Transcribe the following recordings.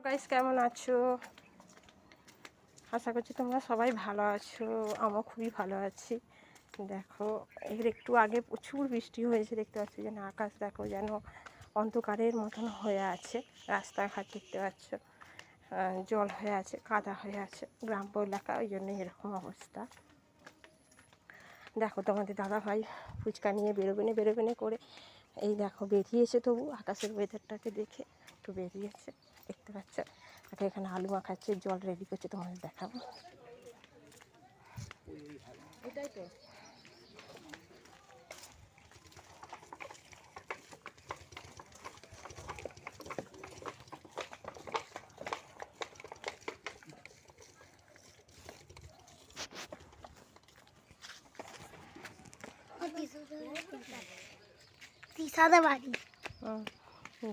Guys, কেমন আছো? আশা করছি তোমরা সবাই ভালো আছো। আমিও খুবই ভালো আছি। দেখো, এর একটু আগে প্রচুর বৃষ্টি হয়েছে, দেখতে পাচ্ছি যেন আকাশ দেখো যেন অন্ধকারের মতন হয়ে আছে। রাস্তাঘাট দেখতে পাচ্ছ জল হয়ে আছে, কাদা হয়ে আছে, গ্রাম্য এলাকা, ওই জন্য এরকম অবস্থা। দেখো তোমাদের দাদাভাই ফুচকা নিয়ে বেরোবেনে করে এই দেখো বেরিয়েছে, তবু আকাশের ওয়েদারটাকে দেখে একটু বেরিয়েছে, দেখতে পাচ্ছ। তাকে এখানে আলু মাখাচ্ছে, জল রেডি করছে, তোমাদের দেখাবো। এটাই তো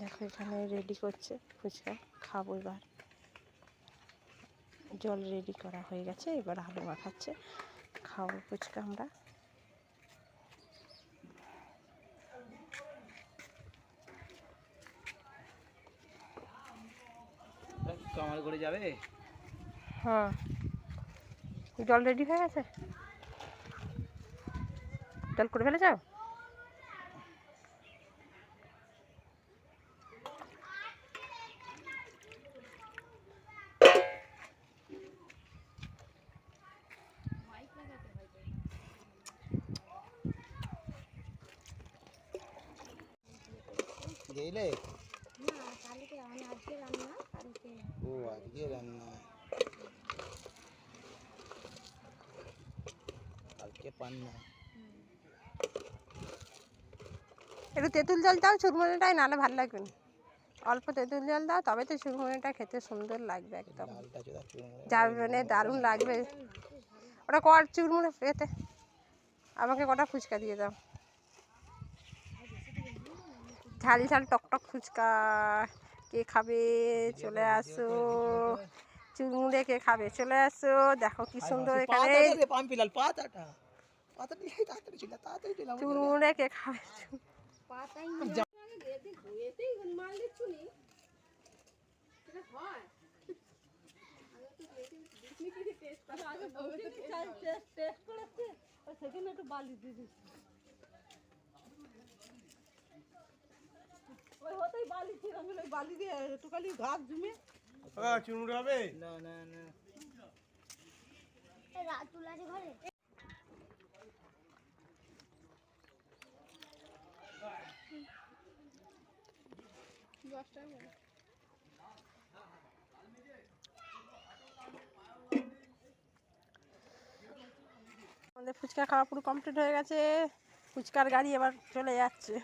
দেখো এখানে রেডি করছে ফুচকা, খাবো এবার। জল রেডি করা হয়ে গেছে, এবার আলু মাখাচ্ছে, খাবো ফুচকা আমরা। কামাল করে যাবে। হ্যাঁ, জল রেডি হয়ে গেছে, জল করে ফেলে যাও। গেলে না, কালকে আজকে রান্না, কালকে ও আজকে রান্না, কালকে পান্না। একটু তেঁতুল জল দাও চুরমুনিটাই, নাহলে ভালো লাগবে না। অল্প তেঁতুল জল দাও, তবে তো চুরমুনিটা খেতে সুন্দর লাগবে একদম, ডালটা চোদা চুরমুরে যার মানে দারুণ লাগবে। ওটা কর চুরমুনি খেতে, আমাকে কটা ফুচকা দিয়ে দাও, ঝাল ঝাল টকটক ফুচকা। কে খাবে চলে আসো, চুরমুড়ে কে খাবে চলে আসো। দেখো কি সুন্দর এখানে পাম্পিলাল পাতাটা পাতাটা এই তাড়াতাড়ি ছিল, তাড়াতাড়ি ছিল চুরমুড়ে কে খাবে। পাতাই চুরমুরে হবে না না না। রাতুল আছে ঘরে। আমাদের ফুচকা খাওয়া পুরো কমপ্লিট হয়ে গেছে, ফুচকার গাড়ি এবার চলে যাচ্ছে।